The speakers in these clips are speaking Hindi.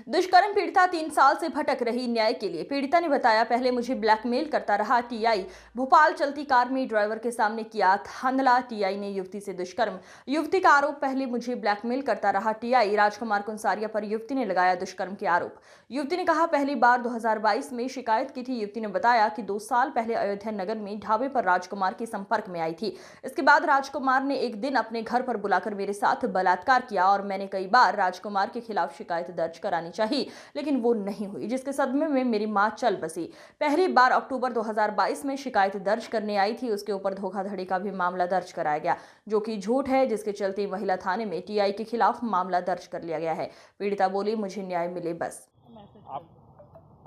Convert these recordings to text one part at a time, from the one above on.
दुष्कर्म पीड़िता 3 साल से भटक रही न्याय के लिए। पीड़िता ने बताया, पहले मुझे ब्लैकमेल करता रहा टीआई। भोपाल चलती कार में ड्राइवर के सामने किया धांधला। टीआई ने युवती से दुष्कर्म। युवती का आरोप, पहले मुझे ब्लैकमेल करता रहा टीआई। राजकुमार कुंसारिया पर युवती ने लगाया दुष्कर्म के आरोप। युवती ने कहा, पहली बार 2022 में शिकायत की थी। युवती ने बताया कि 2 साल पहले अयोध्या नगर में ढाबे पर राजकुमार के संपर्क में आई थी। इसके बाद राजकुमार ने एक दिन अपने घर पर बुलाकर मेरे साथ बलात्कार किया और मैंने कई बार राजकुमार के खिलाफ शिकायत दर्ज करानी चाहिए, लेकिन वो नहीं हुई, जिसके सदमे में मेरी मां चल बसी। पहली बार अक्टूबर 2022 में शिकायत दर्ज करने आई थी। उसके ऊपर धोखाधड़ी का भी मामला दर्ज कराया गया, जो कि झूठ है, जिसके चलते महिला थाने में टीआई के खिलाफ मामला दर्ज कर लिया गया है। पीड़िता बोली, मुझे न्याय मिले बस।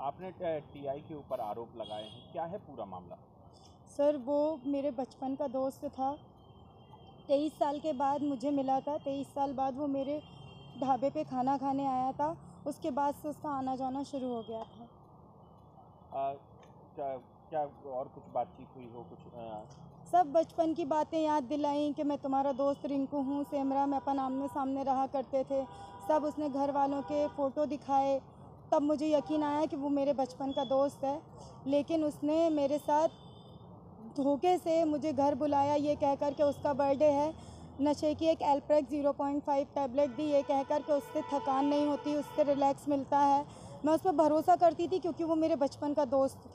आपने टीआई के ऊपर आरोप लगाए हैं, क्या है पूरा मामला? सर, वो मेरे बचपन का दोस्त था। 23 साल के बाद मुझे मिला था। 23 साल बाद वो मेरे ढाबे पे खाना खाने आया था। उसके बाद से उसका आना जाना शुरू हो गया था। क्या और कुछ बातचीत हुई हो? कुछ सब बचपन की बातें याद दिलाई कि मैं तुम्हारा दोस्त रिंकू हूँ, सेमरा, में अपन आमने सामने रहा करते थे। सब उसने घर वालों के फ़ोटो दिखाए, तब मुझे यकीन आया कि वो मेरे बचपन का दोस्त है। लेकिन उसने मेरे साथ धोखे से मुझे घर बुलाया, ये कहकर के उसका बर्थडे है। नशे की एक एल्प्रेक्स 0.5 टैबलेट दी, ये कहकर के उससे थकान नहीं होती, उससे रिलैक्स मिलता है। मैं उस पर भरोसा करती थी क्योंकि वो मेरे बचपन का दोस्त था।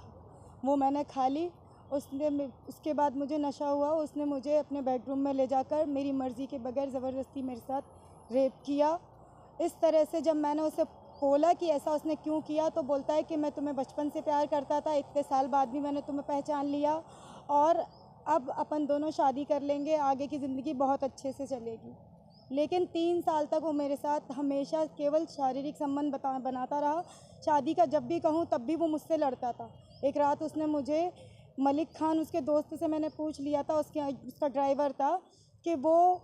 वो मैंने खा ली। उसके बाद मुझे नशा हुआ। उसने मुझे अपने बेडरूम में ले जाकर मेरी मर्ज़ी के बगैर ज़बरदस्ती मेरे साथ रेप किया। इस तरह से जब मैंने उसे बोला कि ऐसा उसने क्यों किया, तो बोलता है कि मैं तुम्हें बचपन से प्यार करता था, इतने साल बाद भी मैंने तुम्हें पहचान लिया और अब अपन दोनों शादी कर लेंगे, आगे की ज़िंदगी बहुत अच्छे से चलेगी। लेकिन 3 साल तक वो मेरे साथ हमेशा केवल शारीरिक संबंध बनाता रहा। शादी का जब भी कहूँ तब भी वो मुझसे लड़ता था। एक रात उसने मुझे, मलिक खान उसके दोस्त से मैंने पूछ लिया था, उसका ड्राइवर था, कि वो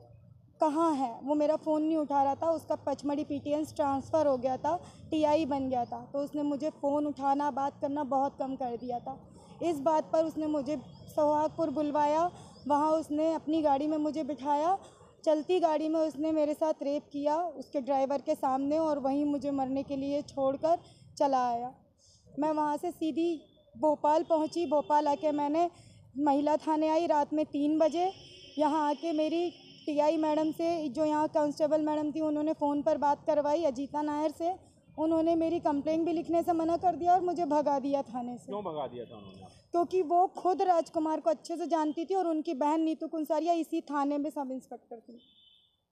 कहाँ है। वो मेरा फ़ोन नहीं उठा रहा था। उसका पचमढ़ी पीटीएस ट्रांसफ़र हो गया था, टीआई बन गया था, तो उसने मुझे फ़ोन उठाना, बात करना बहुत कम कर दिया था। इस बात पर उसने मुझे सोहागपुर बुलवाया। वहाँ उसने अपनी गाड़ी में मुझे बिठाया। चलती गाड़ी में उसने मेरे साथ रेप किया उसके ड्राइवर के सामने, और वहीं मुझे मरने के लिए छोड़कर चला आया। मैं वहाँ से सीधी भोपाल पहुँची। भोपाल आके मैंने महिला थाने आई रात में 3 बजे। यहाँ आके मेरी टीआई मैडम से, जो यहाँ कांस्टेबल मैडम थी, उन्होंने फ़ोन पर बात करवाई अजीता नायर से। उन्होंने मेरी कंप्लेंट भी लिखने से मना कर दिया और मुझे भगा दिया थाने से। क्यों भगा दिया था उन्होंने? क्योंकि वो खुद राजकुमार को अच्छे से जानती थी और उनकी बहन नीतू कुंसारिया इसी थाने में सब इंस्पेक्टर थी।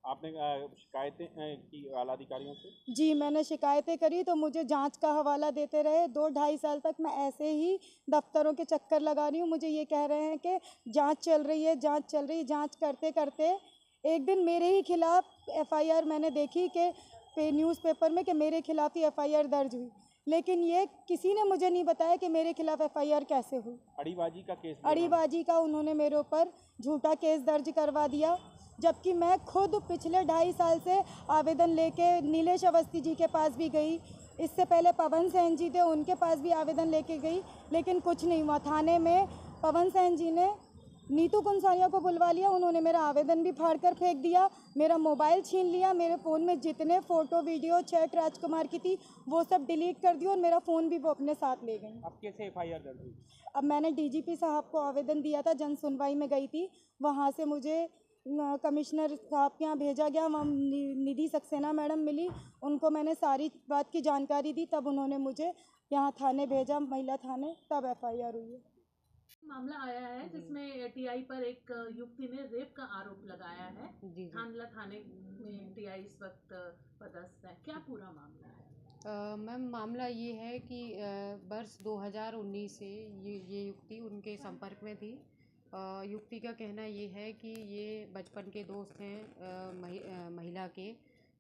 आपने शिकायतें की आला अधिकारियों से? जी, मैंने शिकायतें करी तो मुझे जांच का हवाला देते रहे। 2 ढाई साल तक मैं ऐसे ही दफ्तरों के चक्कर लगा रही हूँ। मुझे ये कह रहे हैं कि जांच चल रही है, जांच चल रही है। जांच करते करते एक दिन मेरे ही खिलाफ एफआईआर मैंने देखी कि न्यूज़पेपर में कि मेरे खिलाफ ही एफआईआर दर्ज हुई। लेकिन ये किसी ने मुझे नहीं बताया कि मेरे खिलाफ एफआईआर कैसे हुई। अड़ीबाजी का केस? अड़ीबाजी का उन्होंने मेरे ऊपर झूठा केस दर्ज करवा दिया, जबकि मैं खुद पिछले 2.5 साल से आवेदन लेके नीलेश अवस्थी जी के पास भी गई। इससे पहले पवन सहन जी थे, उनके पास भी आवेदन लेके गई, लेकिन कुछ नहीं हुआ। थाने में पवन सहन जी ने नीतू कुंसारिया को बुलवा लिया। उन्होंने मेरा आवेदन भी फाड़ कर फेंक दिया, मेरा मोबाइल छीन लिया, मेरे फ़ोन में जितने फ़ोटो वीडियो चैट राजकुमार की थी वो सब डिलीट कर दिया और मेरा फ़ोन भी वो अपने साथ ले गई। अब कैसे एफआईआर दर्ज हुई? अब मैंने डीजीपी साहब को आवेदन दिया था, जन सुनवाई में गई थी। वहाँ से मुझे कमिश्नर साहब के यहाँ भेजा गया। वहाँ निधि सक्सेना मैडम मिली, उनको मैंने सारी बात की जानकारी दी, तब उन्होंने मुझे यहाँ थाने भेजा, महिला थाने, तब एफआईआर हुई है। मामला आया है जिसमें टीआई पर एक युवती ने रेप का आरोप लगाया है। थांदला थाने में टीआई इस वक्त पदस्थ है। क्या पूरा मामला है? मैम, मामला ये है कि वर्ष 2019 से ये युवती उनके संपर्क में थी। युवती का कहना ये है कि ये बचपन के दोस्त हैं महिला के,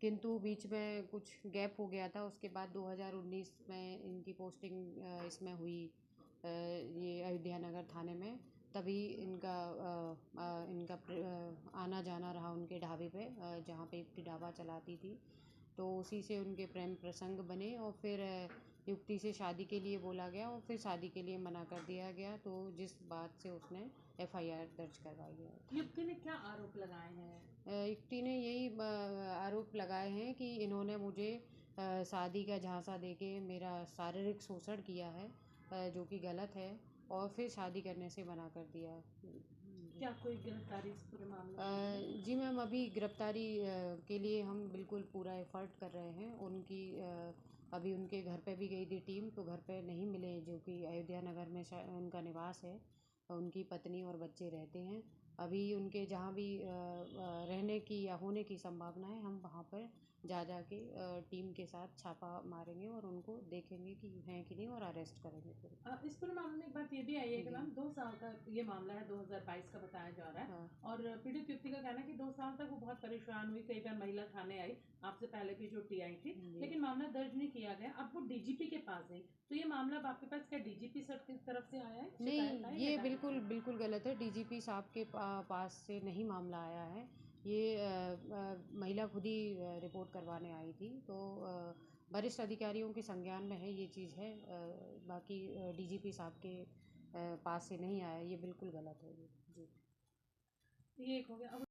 किंतु बीच में कुछ गैप हो गया था। उसके बाद 2019 में इनकी पोस्टिंग इसमें हुई, ये अयोध्या नगर थाने में। तभी इनका आना जाना रहा उनके ढाबे पे, जहाँ पे युवती ढाबा चलाती थी। तो उसी से उनके प्रेम प्रसंग बने और फिर युवती से शादी के लिए बोला गया और फिर शादी के लिए मना कर दिया गया, तो जिस बात से उसने एफआईआर दर्ज करवाई है। युवती ने क्या आरोप लगाए हैं? युवती ने यही आरोप लगाए हैं कि इन्होंने मुझे शादी का झांसा देके मेरा शारीरिक शोषण किया है, जो कि गलत है, और फिर शादी करने से मना कर दिया। क्या कोई गिरफ्तारी इस पूरे मामले में? जी मैम, अभी गिरफ्तारी के लिए हम बिल्कुल पूरा एफर्ट कर रहे हैं। उनकी अभी उनके घर पे भी गई थी टीम, तो घर पे नहीं मिले, जो कि अयोध्या नगर में उनका निवास है, उनकी पत्नी और बच्चे रहते हैं। अभी उनके जहाँ भी रहने की या होने की संभावना है, हम वहाँ पर जा के टीम के साथ छापा मारेंगे और उनको देखेंगे कि हैं कि नहीं, और अरेस्ट करेंगे फिर। इस पूरे मामले में एक बात ये भी आई है कि जी। मैम 2 साल का ये मामला है, 2022 का बताया जा रहा है। हाँ। और पीड़ित युवती का कहना है कि 2 साल तक वो बहुत परेशान हुई, कई बार महिला थाने आई, आपसे पहले भी जो टीआई थी, जी। लेकिन मामला दर्ज नहीं किया गया। अब वो डीजीपी के पास गई, तो ये मामला अब आपके पास क्या डीजीपी सर की तरफ से आया है? शिकायत आई नहीं, है ये डायरेक्ट? बिल्कुल बिल्कुल गलत है। डीजीपी साहब के पास से नहीं मामला आया है। ये महिला खुद ही रिपोर्ट करवाने आई थी, तो वरिष्ठ अधिकारियों के संज्ञान में है ये चीज़ है। बाकी डीजीपी साहब के पास से नहीं आया, ये बिल्कुल गलत है ये। जी। ये एक हो गया। अब